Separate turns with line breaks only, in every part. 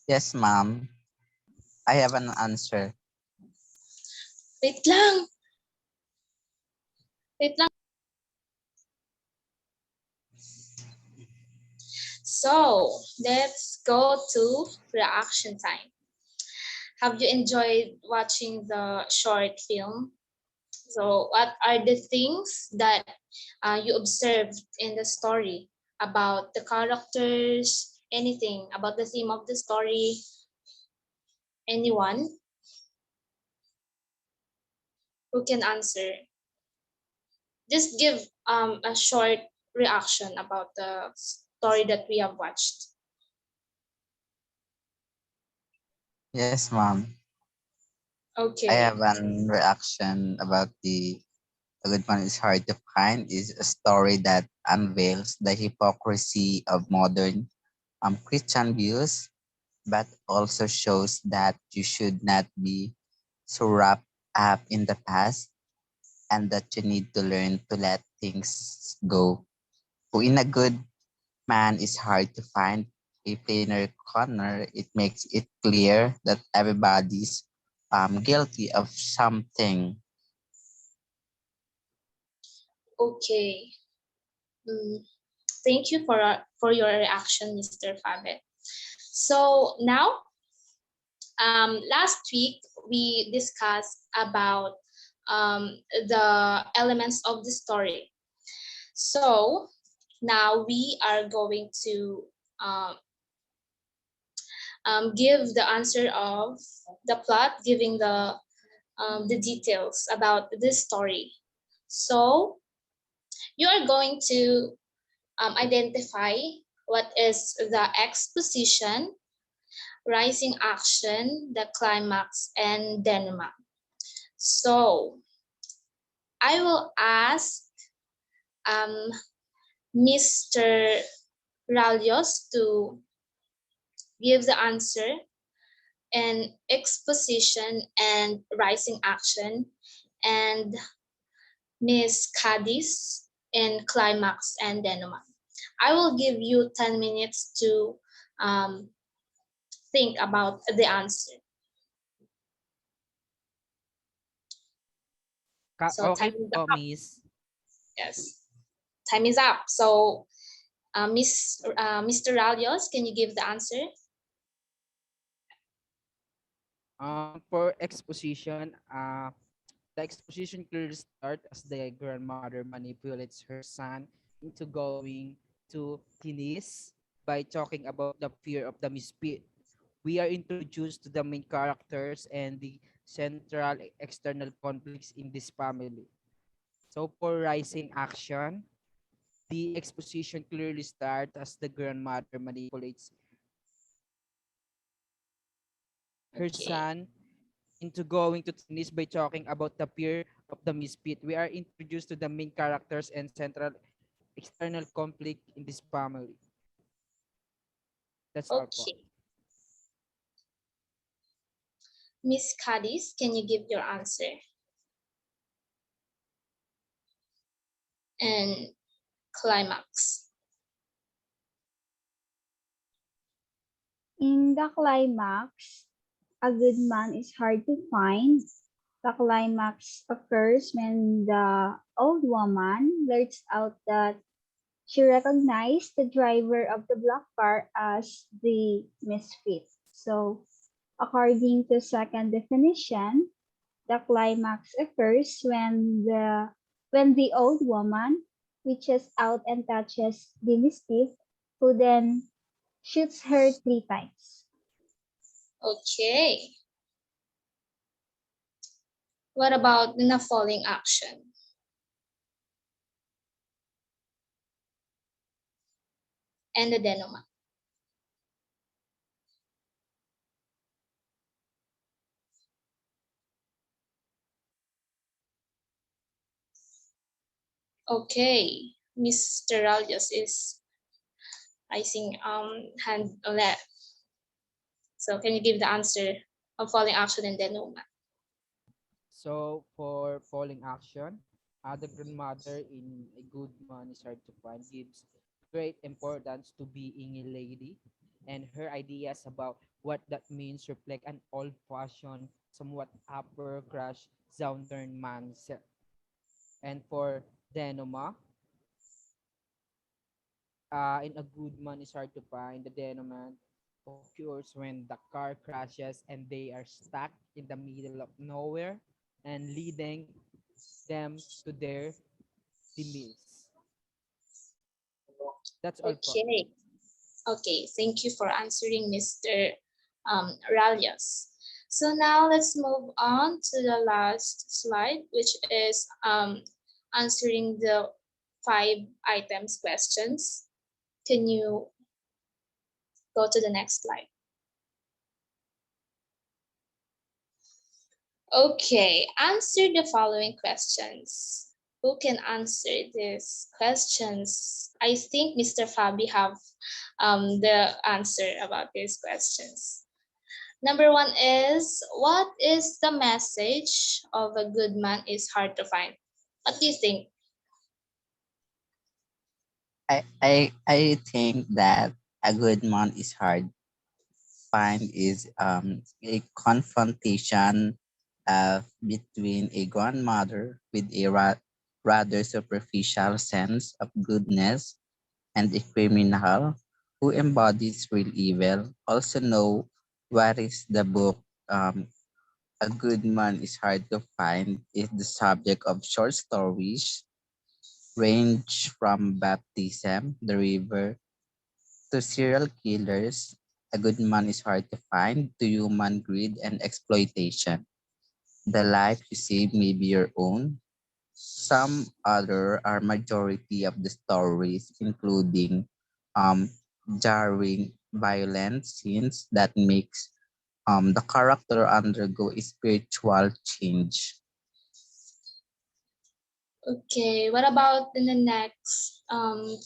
Yes, ma'am. I have an answer.
Wait lang. Wait lang. So, let's go to reaction time. Have you enjoyed watching the short film? So, what are the things that you observed in the story about the characters, anything about the theme of the story? Anyone who can answer? Just give a short reaction about the story that we have watched.
Yes, ma'am. I
Okay.
have an reaction about the good man is hard to find is a story that unveils the hypocrisy of modern Christian views, but also shows that you should not be so wrapped up in the past and that you need to learn to let things go. In a good man is hard to find a plainer corner, it makes it clear that everybody's guilty of something.
Okay. Mm, thank you for your reaction, Mr. Fabet. So now, last week we discussed about the elements of the story. So now we are going to um, give the answer of the plot, giving the details about this story. So you are going to identify what is the exposition, rising action, the climax, and denouement. So I will ask um, Mr. Ralios to give the answer and exposition and rising action, and Miss Cadiz in climax and denouement. I will give you 10 minutes to um, think about the answer. So
Okay
time is
po,
up.
Miss.
Yes, time is up. So Mr. Ralios, can you give the answer?
For exposition, the exposition clearly starts as the grandmother manipulates her son into going to tennis by talking about the fear of the misfit. We are introduced to the main characters and the central external conflicts in this family. So for rising action, the exposition clearly starts as the grandmother manipulates her
Okay.
son into going to tennis by talking about the fear of the misfit. We are introduced to the main characters and central external conflict in this family. That's all po.
Okay. Miss Cadiz, can you give your answer? And climax.
In the climax, a good man is hard to find. The climax occurs when the old woman blurts out that she recognized the driver of the black car as the misfit. So, according to second definition, the climax occurs when the old woman reaches out and touches the misfit, who then shoots her 3 times.
Okay. What about the falling action and the denouement? Okay. Mr. Ralios is, I think, hand left. So can you give the answer of falling action and denouement?
So for falling action, the grandmother in A Good Man is Hard to Find gives great importance to being a lady, and her ideas about what that means reflect an old-fashioned, somewhat upper crush southern mindset. And for Denoma, in A Good Man is Hard to Find, the denouement occurs when the car crashes and they are stuck in the middle of nowhere and leading them to their demise. That's all po.
Okay. Okay, thank you for answering, Mr. Ralios. So now let's move on to the last slide, which is answering the 5 items questions. Can you go to the next slide? Okay, answer the following questions. Who can answer these questions? I think Mr. Fabi have the answer about these questions. Number one is, what is the message of a good man is hard to find? What do you think?
I think that a good man is hard find is a confrontation between a grandmother with a rather superficial sense of goodness and a criminal who embodies real evil. Also know what is the book um, A Good Man is Hard to Find is the subject of short stories range from baptism, the river, to serial killers. A good man is hard to find, to human greed and exploitation. The life you save may be your own. Some other are majority of the stories, including um, jarring, violent scenes that makes the character undergo a spiritual change.
Okay, what about in the next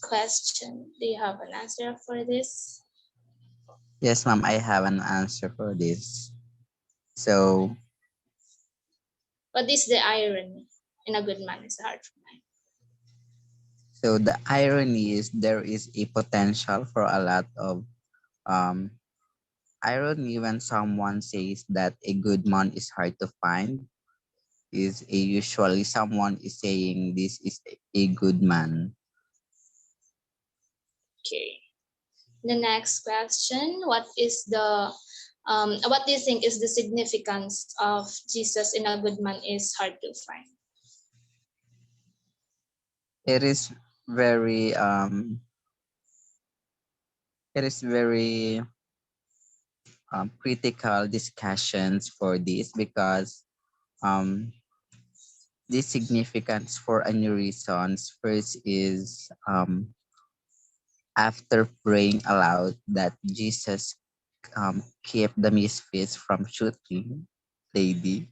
question? Do you have an answer for this?
Yes, ma'am, I have an answer for this. So,
What is the irony in a good man is hard to find?
so the irony is there is a potential for a lot of um, irony when someone says that a good man is hard to find. Is a usually someone is saying this is a good man.
Okay. The next question, what do you think is the significance of Jesus in a good man is hard to find?
It is very it is very critical discussions for this because um the significance for a new reasons. First is after praying aloud that Jesus kept the misfits from shooting lady.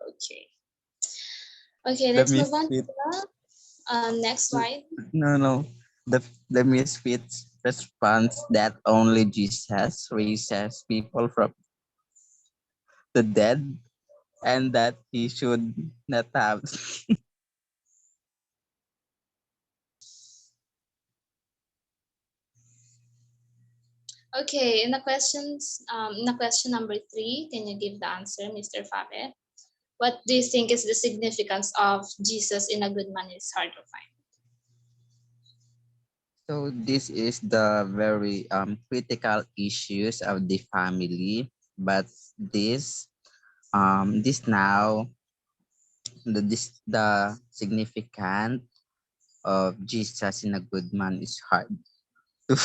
Okay. Okay,
The
let's move on to
misfit
the next slide.
no the misfits response that only Jesus raises people from the dead and that he should not have.
Okay, in the question number 3, can you give the answer, Mr. Fabe? What do you think is the significance of Jesus in a good man is hard to find?
So this is the very critical issues of the family, but this now the significant of Jesus in a good man is hard to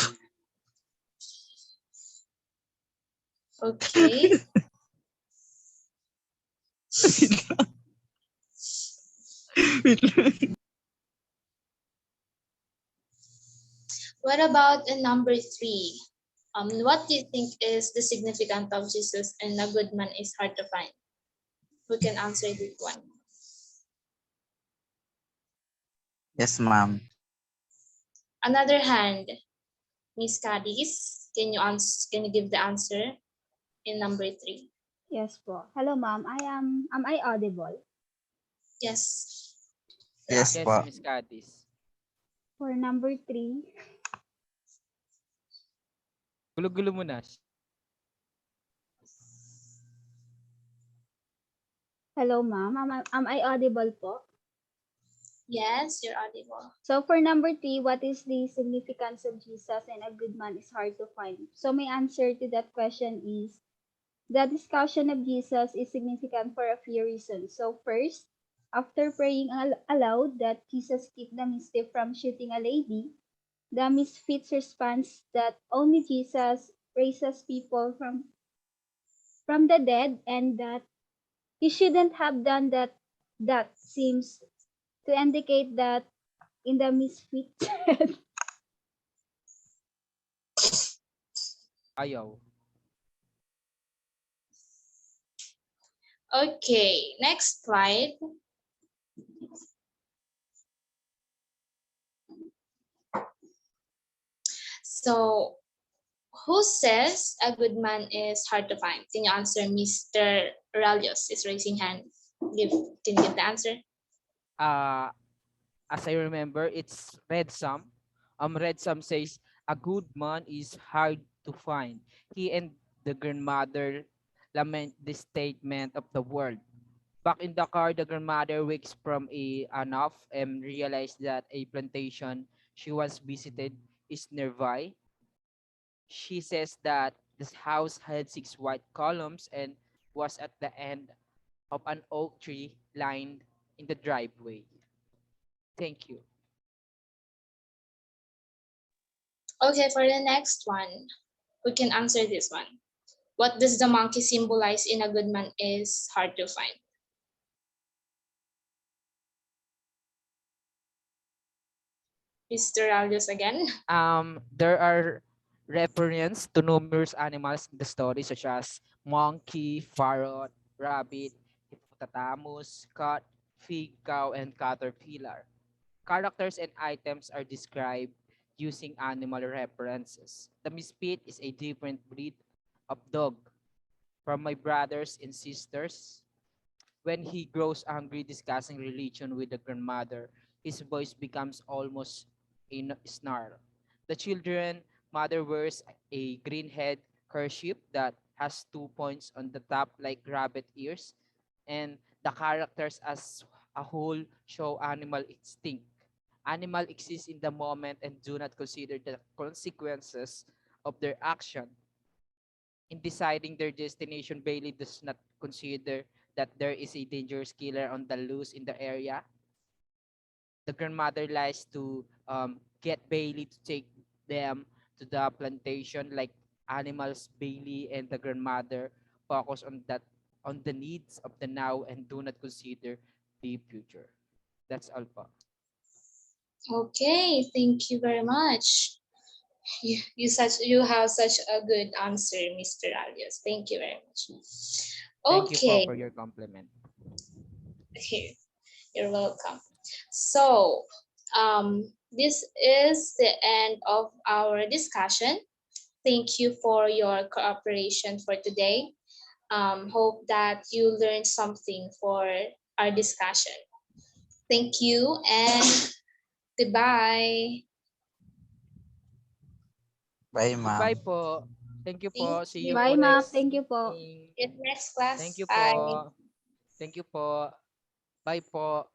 Okay. What about in number 3? What do you think is the significance of Jesus in a good man is hard to find? Who can answer this one?
yes, ma'am.
Another hand, Miss Cadiz. Can you give the answer in number 3?
Yes po. Hello, ma'am. Am I audible?
Yes.
Yes
Yes,
po.
Miss Katis.
For number 3,
Gulo-gulo mo na.
hello ma'am, am I audible po?
Yes, you're audible.
So for number 3, what is the significance of Jesus and a good man is hard to find? So my answer to that question is the discussion of Jesus is significant for a few reasons. So first, after praying aloud that Jesus keep the mischief from shooting a lady, the misfits response that only Jesus raises people from the dead and that he shouldn't have done that seems to indicate that in the misfit.
Ayaw.
Okay, next slide. So, who says a good man is hard to find? Can you answer? Mr. Ralios is raising hand. Can you give the answer?
Uh, as I remember, it's Red Sam. Red Sam says, a good man is hard to find. He and the grandmother lament the statement of the world. Back in the car, the grandmother wakes from a nap and realized that a plantation she once visited is nearby. She says that this house had 6 white columns and was at the end of an oak tree lined in the driveway. Thank you.
Okay, for the next one, we can answer this one. What does the monkey symbolize in a good man is hard to find? Mr. Ralios again.
There are references to numerous animals in the story such as monkey, parrot, rabbit, hippopotamus, cat, fig, cow, and caterpillar. Characters and items are described using animal references. The misfit is a different breed of dog from my brothers and sisters. When he grows angry discussing religion with the grandmother, his voice becomes almost a snarl. The children mother wears a green head kerchief that has 2 points on the top like rabbit ears, and the characters as a whole show animal instinct. Animal exist in the moment and do not consider the consequences of their action. In deciding their destination, Bailey does not consider that there is a dangerous killer on the loose in the area. The grandmother lies to get Bailey to take them to the plantation like animals. Bailey and the grandmother focus on the needs of the now and do not consider the future. That's all po.
Okay, thank you very much. You have such a good answer, Mr. Ralios. Thank you very much.
Thank you po
Okay,
for your compliment.
here you're welcome. So, this is the end of our discussion. Thank you for your cooperation for today. Hope that you learned something for our discussion. Thank you and goodbye.
Bye,
Goodbye
ma'am.
po. Thank you
Thank
po. See you
Bye
po
you.
ma'am,
next
thank you po.
meeting.
In next
Thank
class.
you
Bye.
po. Thank you po. Bye po.